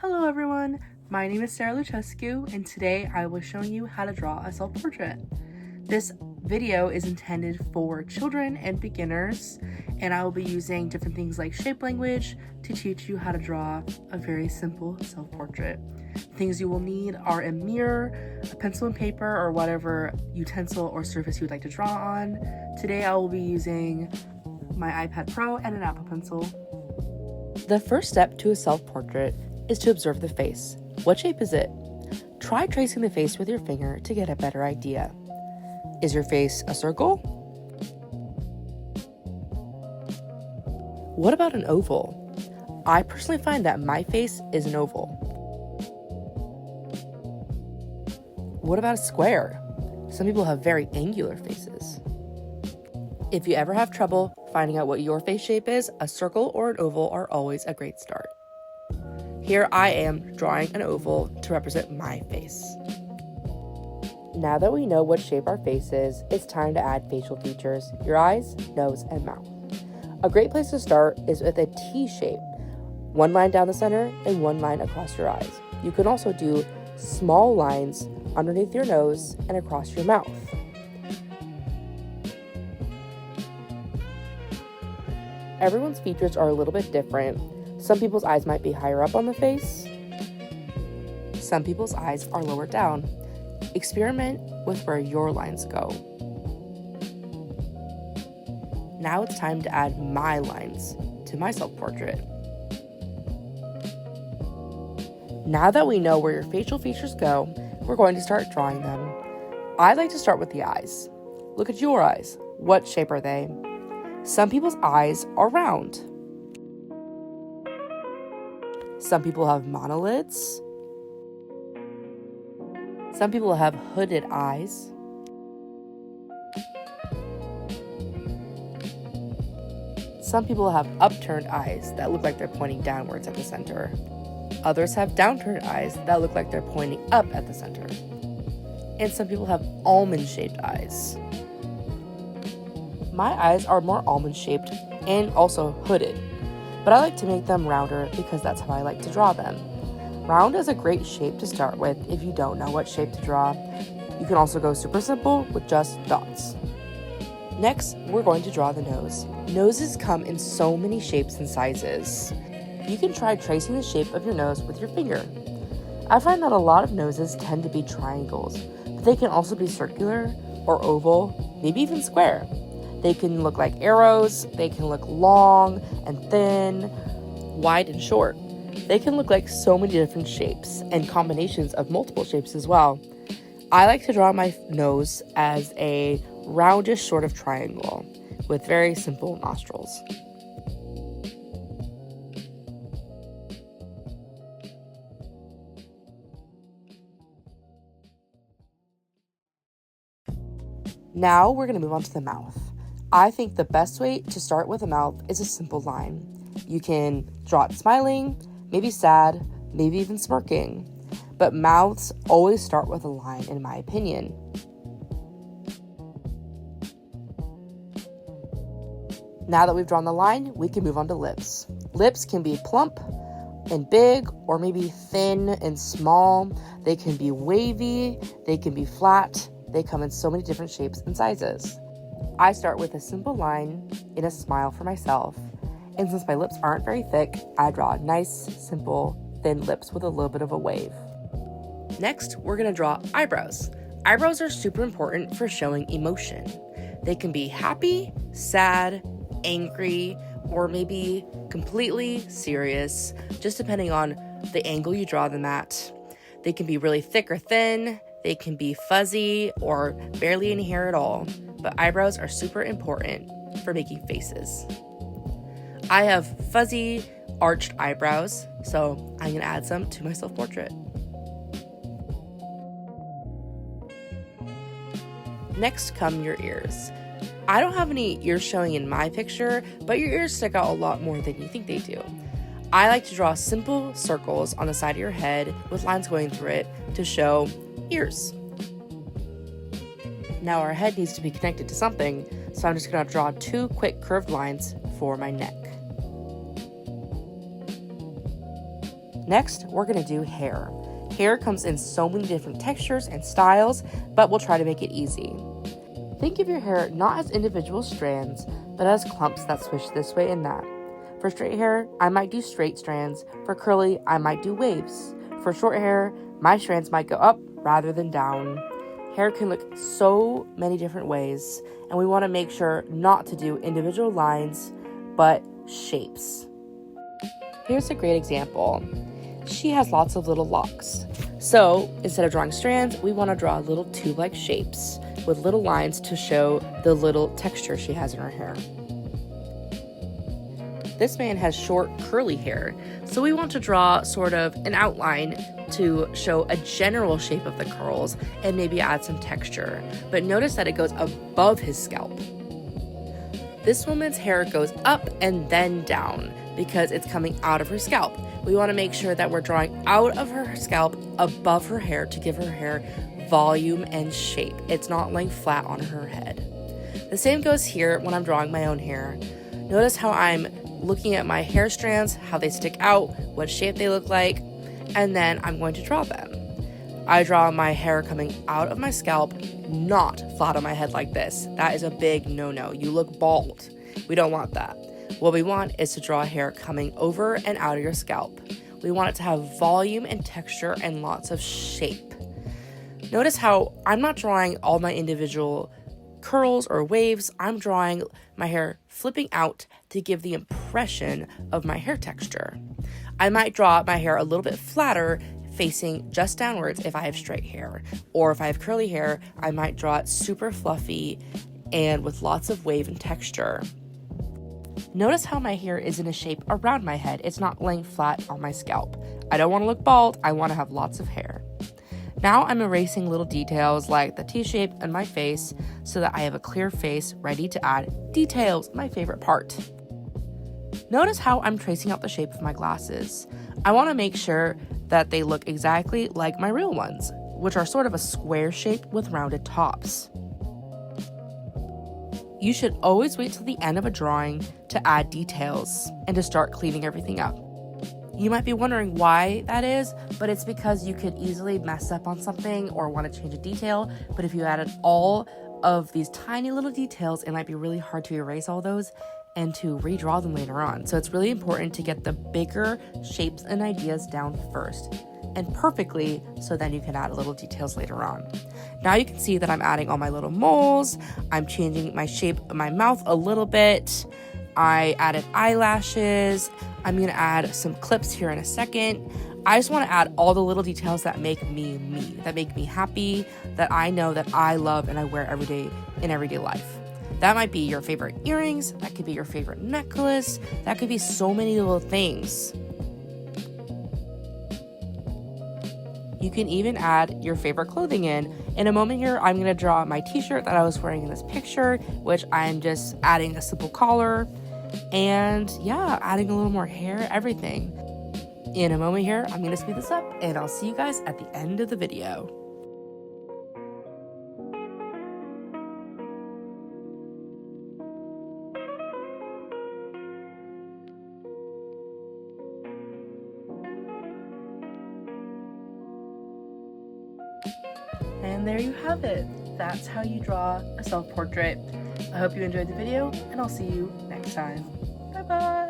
Hello everyone, my name is Sarah Lucescu and today I will show you how to draw a self-portrait. This video is intended for children and beginners, and I will be using different things like shape language to teach you how to draw a very simple self-portrait. Things you will need are a mirror, a pencil and paper, or whatever utensil or surface you would like to draw on. Today I will be using my iPad Pro and an Apple Pencil. The first step to a self-portrait is to observe the face. What shape is it? Try tracing the face with your finger to get a better idea. Is your face a circle? What about an oval? I personally find that my face is an oval. What about a square? Some people have very angular faces. If you ever have trouble finding out what your face shape is, a circle or an oval are always a great start. Here I am drawing an oval to represent my face. Now that we know what shape our face is, it's time to add facial features, your eyes, nose, and mouth. A great place to start is with a T shape. One line down the center and one line across your eyes. You can also do small lines underneath your nose and across your mouth. Everyone's features are a little bit different. Some people's eyes might be higher up on the face. Some people's eyes are lower down. Experiment with where your lines go. Now it's time to add my lines to my self-portrait. Now that we know where your facial features go, we're going to start drawing them. I like to start with the eyes. Look at your eyes. What shape are they? Some people's eyes are round. Some people have monolids. Some people have hooded eyes. Some people have upturned eyes that look like they're pointing downwards at the center. Others have downturned eyes that look like they're pointing up at the center. And some people have almond-shaped eyes. My eyes are more almond-shaped and also hooded, but I like to make them rounder because that's how I like to draw them. Round is a great shape to start with if you don't know what shape to draw. You can also go super simple with just dots. Next, we're going to draw the nose. Noses come in so many shapes and sizes. You can try tracing the shape of your nose with your finger. I find that a lot of noses tend to be triangles, but they can also be circular or oval, maybe even square. They can look like arrows, they can look long and thin, wide and short. They can look like so many different shapes and combinations of multiple shapes as well. I like to draw my nose as a roundish sort of triangle with very simple nostrils. Now we're going to move on to the mouth. I think the best way to start with a mouth is a simple line. You can draw it smiling, maybe sad, maybe even smirking. But mouths always start with a line, in my opinion. Now that we've drawn the line, we can move on to lips. Lips can be plump and big, or maybe thin and small. They can be wavy, they can be flat. They come in so many different shapes and sizes. I start with a simple line in a smile for myself. And since my lips aren't very thick, I draw nice, simple, thin lips with a little bit of a wave. Next, we're going to draw eyebrows. Eyebrows are super important for showing emotion. They can be happy, sad, angry, or maybe completely serious, just depending on the angle you draw them at. They can be really thick or thin. They can be fuzzy or barely any hair at all. But eyebrows are super important for making faces. I have fuzzy, arched eyebrows, so I'm going to add some to my self-portrait. Next come your ears. I don't have any ears showing in my picture, but your ears stick out a lot more than you think they do. I like to draw simple circles on the side of your head with lines going through it to show ears. Now our head needs to be connected to something, so I'm just going to draw 2 quick curved lines for my neck. Next, we're gonna do hair. Hair comes in so many different textures and styles, but we'll try to make it easy. Think of your hair not as individual strands, but as clumps that swish this way and that. For straight hair, I might do straight strands. For curly, I might do waves. For short hair, my strands might go up rather than down. Hair can look so many different ways, and we want to make sure not to do individual lines, but shapes. Here's a great example. She has lots of little locks. So instead of drawing strands, we want to draw little tube-like shapes with little lines to show the little texture she has in her hair. This man has short curly hair, so we want to draw sort of an outline to show a general shape of the curls and maybe add some texture. But notice that it goes above his scalp. This woman's hair goes up and then down because it's coming out of her scalp. We want to make sure that we're drawing out of her scalp above her hair to give her hair volume and shape. It's not laying flat on her head. The same goes here when I'm drawing my own hair. Notice how I'm looking at my hair strands, how they stick out, what shape they look like, and then I'm going to draw them. I draw my hair coming out of my scalp, not flat on my head like this. That is a big no-no. You look bald. We don't want that. What we want is to draw hair coming over and out of your scalp. We want it to have volume and texture and lots of shape. Notice how I'm not drawing all my individual curls or waves. I'm drawing my hair flipping out to give the impression of my hair texture. I might draw my hair a little bit flatter, facing just downwards if I have straight hair. Or if I have curly hair, I might draw it super fluffy and with lots of wave and texture. Notice how my hair is in a shape around my head. It's not laying flat on my scalp. I don't want to look bald. I want to have lots of hair. Now I'm erasing little details like the T-shape and my face so that I have a clear face ready to add details, my favorite part. Notice how I'm tracing out the shape of my glasses. I want to make sure that they look exactly like my real ones, which are sort of a square shape with rounded tops. You should always wait till the end of a drawing to add details and to start cleaning everything up. You might be wondering why that is, but it's because you could easily mess up on something or want to change a detail, but if you added all of these tiny little details, it might be really hard to erase all those and to redraw them later on. So it's really important to get the bigger shapes and ideas down first and perfectly, so then you can add little details later on. Now you can see that I'm adding all my little moles. I'm changing my shape of my mouth a little bit. I added eyelashes. I'm gonna add some clips here in a second. I just wanna add all the little details that make me me, that make me happy, that I know that I love and I wear every day in everyday life. That might be your favorite earrings, that could be your favorite necklace, that could be so many little things. You can even add your favorite clothing in. In a moment here, I'm gonna draw my t-shirt that I was wearing in this picture, which I'm just adding a simple collar and yeah, adding a little more hair, everything. In a moment here, I'm gonna speed this up and I'll see you guys at the end of the video. And there you have it. That's how you draw a self-portrait. I hope you enjoyed the video, and I'll see you next time. Bye-bye!